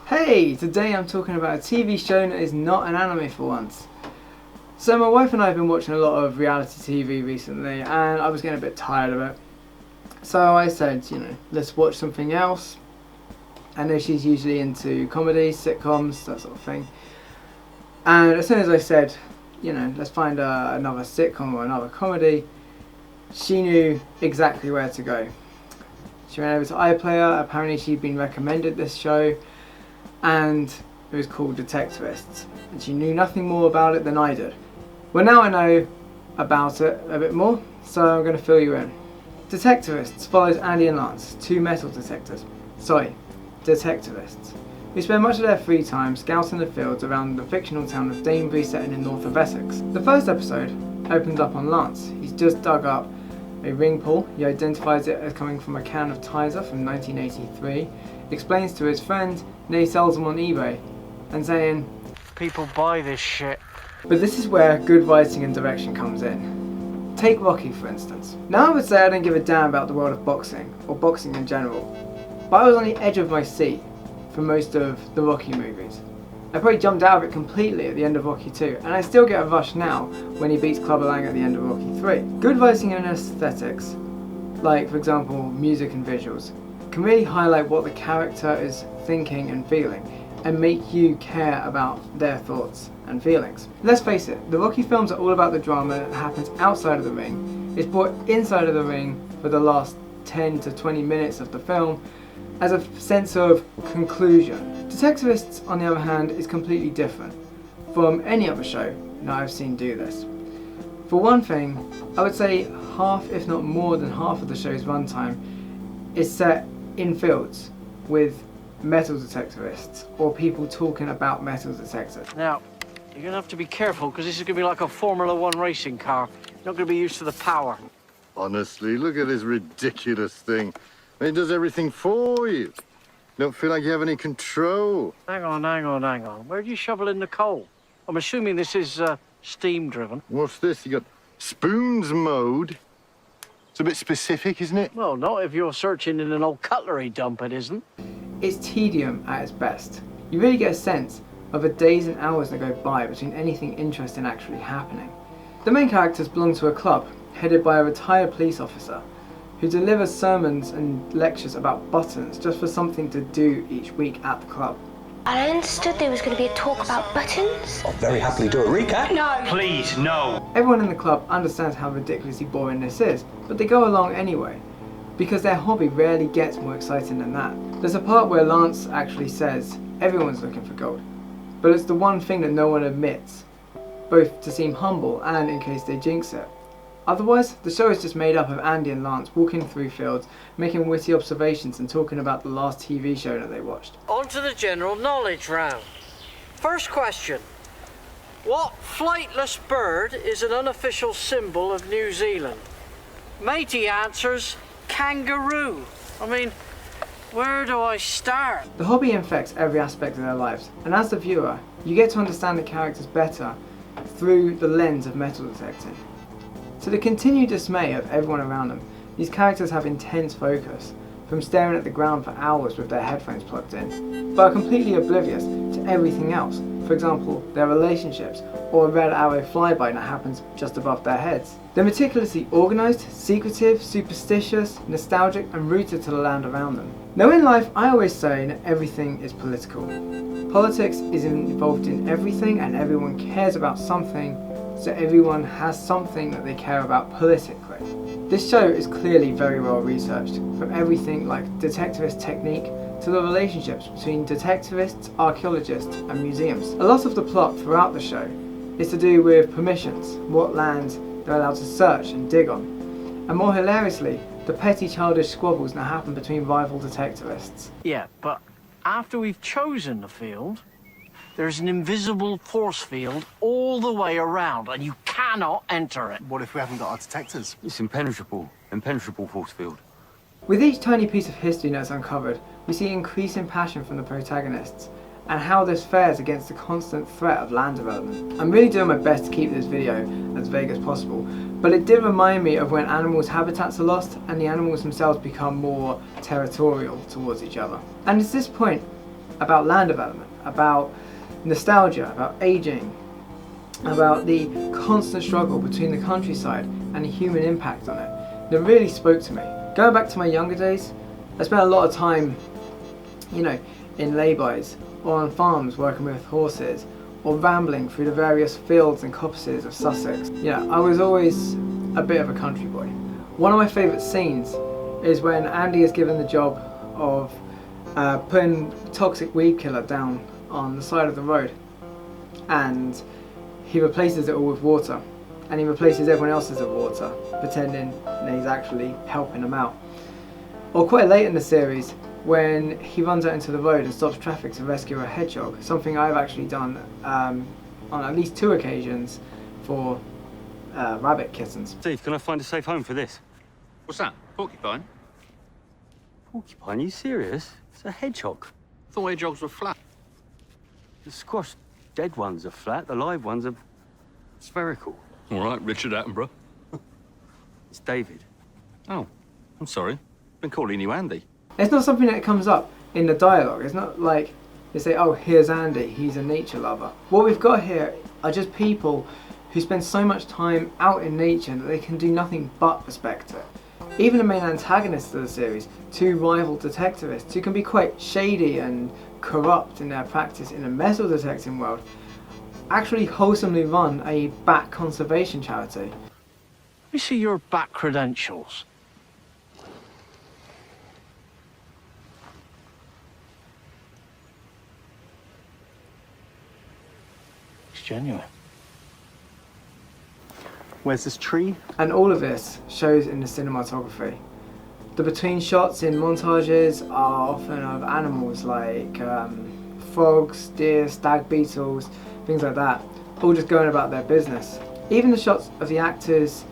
Hey, today I'm talking about a TV show that is not an anime for once. So my wife and I have been watching a lot of reality TV recently and I was getting a bit tired of it. So I said, let's watch something else. I know she's usually into comedies, sitcoms, that sort of thing. And as soon as I said, let's find another sitcom or another comedy, she knew exactly where to go. She ran over to iPlayer. Apparently she'd been recommended this show and it was called Detectorists, and she knew nothing more about it than I did. Well, now I know about it a bit more, so I'm going to fill you in. Detectorists follows Andy and Lance, two metal detectors. Detectorists, who spend much of their free time scouting the fields around the fictional town of Danebury set in the north of Essex. The first episode opens up on Lance. He's just dug up a ring pull. He identifies it as coming from a can of Tizer from 1983, explains to his friend, and he sells them on eBay, and saying, "People buy this shit." But this is where good writing and direction comes in. Take Rocky for instance. Now I would say I don't give a damn about the world of boxing, or boxing in general, but I was on the edge of my seat for most of the Rocky movies. I probably jumped out of it completely at the end of Rocky 2, and I still get a rush now when he beats Clubber Lang at the end of Rocky 3. Good writing and aesthetics, like for example music and visuals, can really highlight what the character is thinking and feeling, and make you care about their thoughts and feelings. Let's face it, the Rocky films are all about the drama that happens outside of the ring. It's brought inside of the ring for the last 10 to 20 minutes of the film as a sense of conclusion. Detectorists, on the other hand, is completely different from any other show that I've seen do this. For one thing, I would say half, if not more than half of the show's runtime is set in fields with metal detectorists or people talking about metal detectors. Now, you're going to have to be careful because this is going to be like a Formula One racing car. You're not going to be used to the power. Honestly, look at this ridiculous thing. It does everything for you. Don't feel like you have any control. Hang on. Where do you shovel in the coal? I'm assuming this is steam driven. What's this? You got spoons mode. It's a bit specific, isn't it? Well, not if you're searching in an old cutlery dump, it isn't. It's tedium at its best. You really get a sense of the days and hours that go by between anything interesting actually happening. The main characters belong to a club headed by a retired police officer who delivers sermons and lectures about buttons just for something to do each week at the club. I understood there was going to be a talk about buttons. I'll very happily do a recap. No. Please, no. Everyone in the club understands how ridiculously boring this is, but they go along anyway, because their hobby rarely gets more exciting than that. There's a part where Lance actually says everyone's looking for gold, but it's the one thing that no one admits, both to seem humble and in case they jinx it. Otherwise, the show is just made up of Andy and Lance walking through fields, making witty observations and talking about the last TV show that they watched. On to the general knowledge round. First question. What flightless bird is an unofficial symbol of New Zealand? Matey answers kangaroo. I mean, where do I start? The hobby infects every aspect of their lives, and as the viewer, you get to understand the characters better through the lens of metal detecting. To the continued dismay of everyone around them, these characters have intense focus, from staring at the ground for hours with their headphones plugged in, but are completely oblivious to everything else. For example, their relationships, or a red arrow flyby that happens just above their heads. They're meticulously organised, secretive, superstitious, nostalgic, and rooted to the land around them. Now in life, I always say that everything is political. Politics is involved in everything and everyone cares about something, so everyone has something that they care about politically. This show is clearly very well researched, from everything like detectorist technique to the relationships between detectorists, archaeologists and museums. A lot of the plot throughout the show is to do with permissions, what land they're allowed to search and dig on, and more hilariously, the petty childish squabbles that happen between rival detectorists. Yeah, but after we've chosen the field, there's an invisible force field all the way around, and you cannot enter it. What if we haven't got our detectors? It's impenetrable force field. With each tiny piece of history that's uncovered, we see increasing passion from the protagonists, and how this fares against the constant threat of land development. I'm really doing my best to keep this video as vague as possible, but it did remind me of when animals' habitats are lost and the animals themselves become more territorial towards each other. And it's this point about land development, about nostalgia, about aging, about the constant struggle between the countryside and the human impact on it, that really spoke to me. Going back to my younger days, I spent a lot of time, you know, in laybys or on farms working with horses or rambling through the various fields and coppices of Sussex. You know, I was always a bit of a country boy. One of my favourite scenes is when Andy is given the job of putting toxic weed killer down on the side of the road, and he replaces it all with water, and he replaces everyone else's with water, pretending that he's actually helping them out. Or quite late in the series, when he runs out into the road and stops traffic to rescue a hedgehog, something I've actually done on at least 2 occasions for rabbit kittens. Steve, can I find a safe home for this? What's that? Porcupine? Porcupine? Are you serious? It's a hedgehog. I thought hedgehogs were flat. The squash dead ones are flat, the live ones are spherical. All right, Richard Attenborough. It's David. Oh, I'm sorry. Been calling you Andy. It's not something that comes up in the dialogue. It's not like they say, oh, here's Andy, he's a nature lover. What we've got here are just people who spend so much time out in nature that they can do nothing but respect it. Even the main antagonists of the series, 2 rival detectivists who can be quite shady and corrupt in their practice in the metal detecting world, actually wholesomely run a bat conservation charity. Let me see your bat credentials. It's genuine. Where's this tree? And all of this shows in the cinematography. The between shots in montages are often of animals like frogs, deer, stag beetles, things like that, all just going about their business. Even the shots of the actors,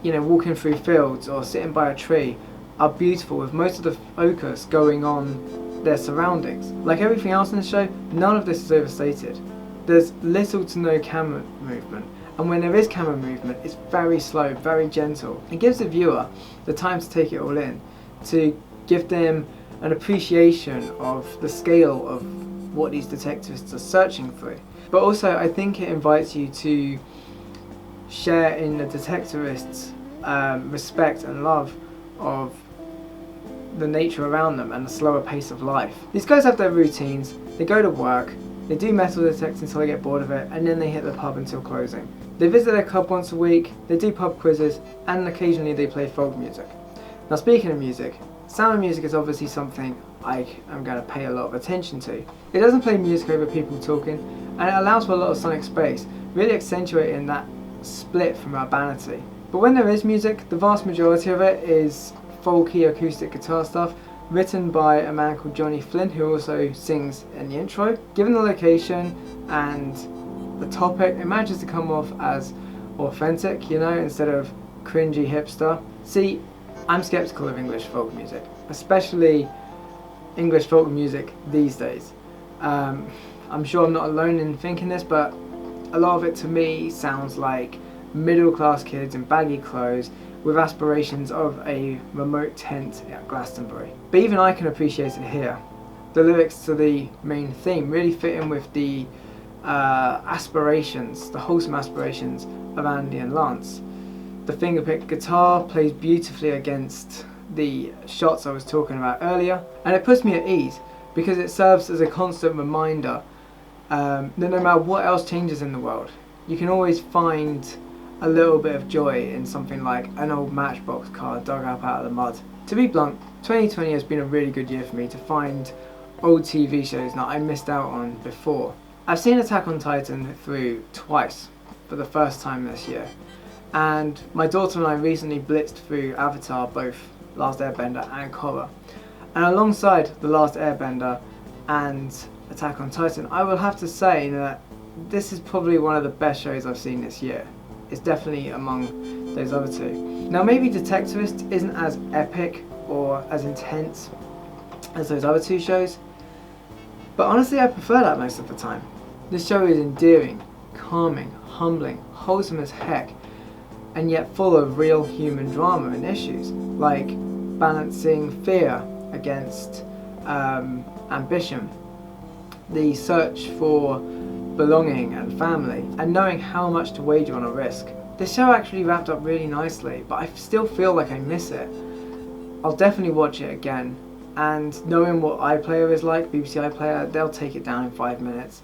you know, walking through fields or sitting by a tree are beautiful, with most of the focus going on their surroundings. Like everything else in the show, none of this is overstated. There's little to no camera movement, and when there is camera movement, it's very slow, very gentle. It gives the viewer the time to take it all in, to give them an appreciation of the scale of what these detectives are searching through. But also, I think it invites you to share in the detectivists' respect and love of the nature around them and the slower pace of life. These guys have their routines, they go to work, they do metal detecting until they get bored of it, and then they hit the pub until closing. They visit their club once a week, they do pub quizzes, and occasionally they play folk music. Now, speaking of music, sound of music is obviously something I am going to pay a lot of attention to. It doesn't play music over people talking, and it allows for a lot of sonic space, really accentuating that split from urbanity. But when there is music, the vast majority of it is folky acoustic guitar stuff, written by a man called Johnny Flynn, who also sings in the intro. Given the location and the topic, it manages to come off as authentic, you know, instead of cringy hipster. See, I'm skeptical of English folk music, especially English folk music these days. I'm sure I'm not alone in thinking this, but a lot of it to me sounds like middle class kids in baggy clothes with aspirations of a remote tent at Glastonbury. But even I can appreciate it here. The lyrics to the main theme really fit in with the aspirations, the wholesome aspirations of Andy and Lance. The fingerpicked guitar plays beautifully against the shots I was talking about earlier, and it puts me at ease because it serves as a constant reminder that no matter what else changes in the world, you can always find a little bit of joy in something like an old Matchbox car dug up out of the mud. To be blunt, 2020 has been a really good year for me to find old TV shows that I missed out on before. I've seen Attack on Titan through twice for the first time this year, and my daughter and I recently blitzed through Avatar, both Last Airbender and Korra. And alongside The Last Airbender and Attack on Titan, I will have to say that this is probably one of the best shows I've seen this year. It's definitely among those other two. Now, maybe Detectorists isn't as epic or as intense as those other two shows, but honestly I prefer that most of the time. This show is endearing, calming, humbling, wholesome as heck, and yet full of real human drama and issues, like balancing fear against ambition, the search for belonging and family, and knowing how much to wager on a risk. This show actually wrapped up really nicely, but I still feel like I miss it. I'll definitely watch it again, and knowing what iPlayer is like, BBC iPlayer, they'll take it down in 5 minutes.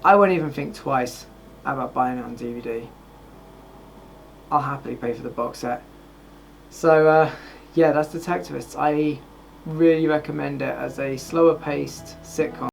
I won't even think twice about buying it on DVD. I'll happily pay for the box set. So yeah, that's Detectorists. I really recommend it as a slower paced sitcom